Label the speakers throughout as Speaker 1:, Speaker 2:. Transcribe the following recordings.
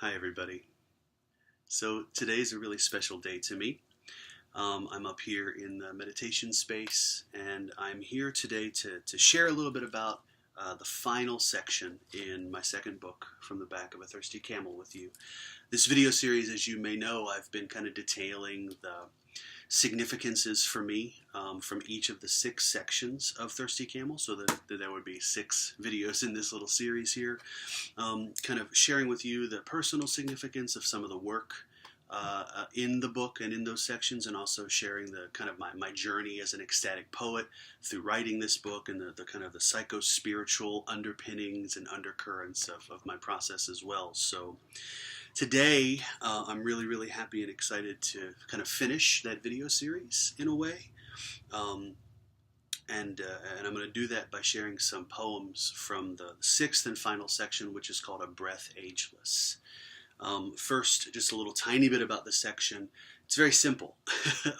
Speaker 1: Hi everybody. So today's a really special day to me. I'm up here in the meditation space and I'm here today to share a little bit about the final section in my second book, From the Back of a Thirsty Camel, with you. This video series, as you may know, I've been kind of detailing the significances for me from each of the 6 sections of Thirsty Camel, so that there would be 6 videos in this little series here, kind of sharing with you the personal significance of some of the work in the book and in those sections, and also sharing the kind of my journey as an ecstatic poet through writing this book, and the kind of the psycho-spiritual underpinnings and undercurrents of my process as well. So today, I'm really happy and excited to kind of finish that video series in a way. And I'm going to do that by sharing some poems from the 6th and final section, which is called A Breath Ageless. First, just a little tiny bit about the section. It's very simple.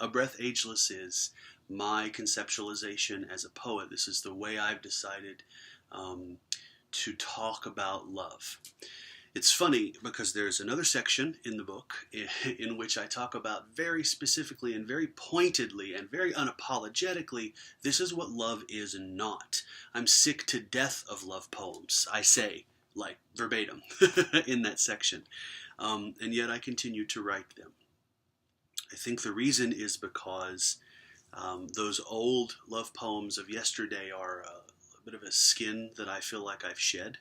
Speaker 1: A Breath Ageless is my conceptualization as a poet. This is the way I've decided to talk about love. It's funny because there's another section in the book in which I talk about very specifically and very pointedly and very unapologetically, this is what love is not. I'm sick to death of love poems, I say, like verbatim in that section. And yet I continue to write them. I think the reason is because those old love poems of yesterday are a bit of a skin that I feel like I've shed.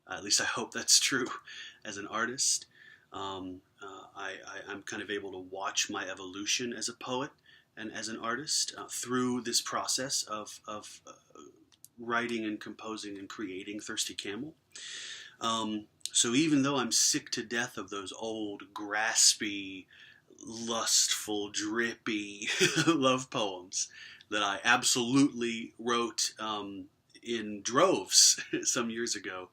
Speaker 1: At least I hope that's true as an artist. I'm kind of able to watch my evolution as a poet and as an artist through this process of writing and composing and creating Thirsty Camel. So even though I'm sick to death of those old, graspy, lustful, drippy love poems that I absolutely wrote in droves some years ago,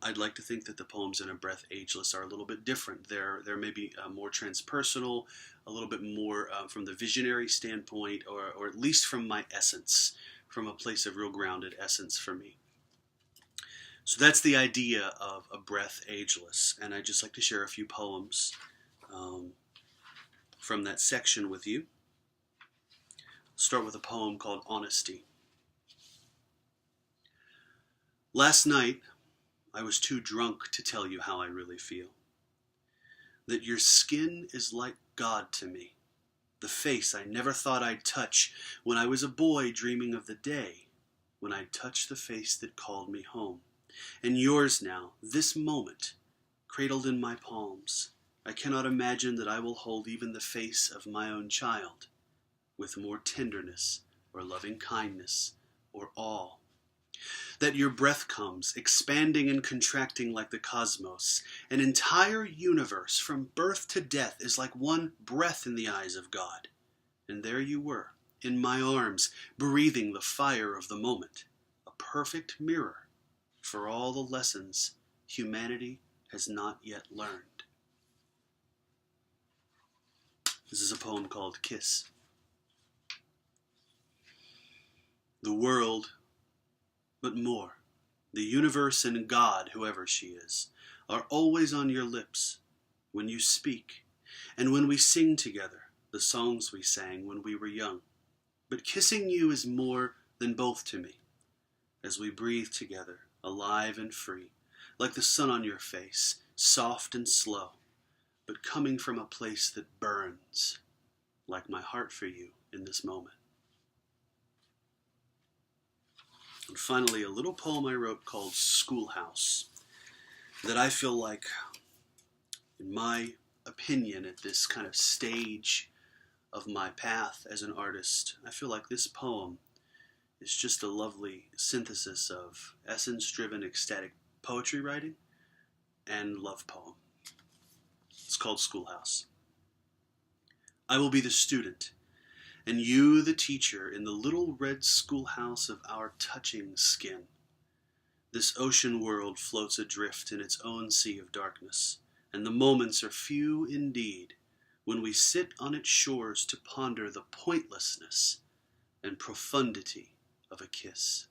Speaker 1: I'd like to think that the poems in A Breath Ageless are a little bit different. They're maybe more transpersonal, a little bit more from the visionary standpoint, or at least from my essence, from a place of real grounded essence for me. So that's the idea of A Breath Ageless, and I'd just like to share a few poems from that section with you. I'll start with a poem called Honesty. Last night, I was too drunk to tell you how I really feel. That your skin is like God to me. The face I never thought I'd touch when I was a boy dreaming of the day when I'd touch the face that called me home. And yours now, this moment, cradled in my palms. I cannot imagine that I will hold even the face of my own child with more tenderness or loving kindness or awe. That your breath comes, expanding and contracting like the cosmos. An entire universe from birth to death is like one breath in the eyes of God. And there you were, in my arms, breathing the fire of the moment. A perfect mirror for all the lessons humanity has not yet learned. This is a poem called Kiss. The world, but more, the universe and God, whoever she is, are always on your lips when you speak, and when we sing together the songs we sang when we were young. But kissing you is more than both to me, as we breathe together, alive and free, like the sun on your face, soft and slow, but coming from a place that burns, like my heart for you in this moment. And finally, a little poem I wrote called Schoolhouse, that I feel like, in my opinion, at this kind of stage of my path as an artist, I feel like this poem is just a lovely synthesis of essence-driven ecstatic poetry writing and love poem. It's called Schoolhouse. I will be the student, and you the teacher, in the little red schoolhouse of our touching skin. This ocean world floats adrift in its own sea of darkness, and the moments are few indeed when we sit on its shores to ponder the pointlessness and profundity of a kiss.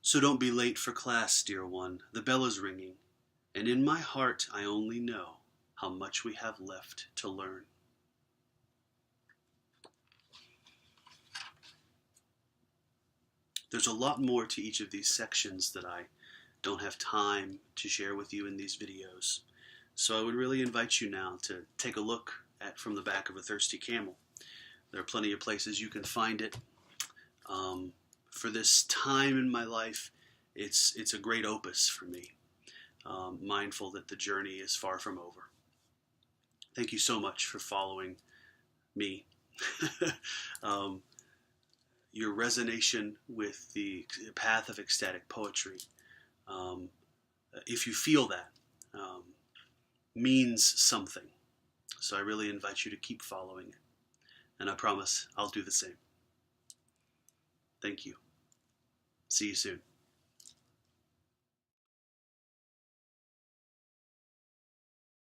Speaker 1: So don't be late for class, dear one. The bell is ringing. and in my heart I only know how much we have left to learn. There's a lot more to each of these sections that I don't have time to share with you in these videos. So I would really invite you now to take a look at From the Back of a Thirsty Camel. There are plenty of places you can find it. For this time in my life, it's a great opus for me, mindful that the journey is far from over. Thank you so much for following me. Your resonation with the path of ecstatic poetry, if you feel that, means something. So I really invite you to keep following it. And I promise I'll do the same. Thank you. See you soon.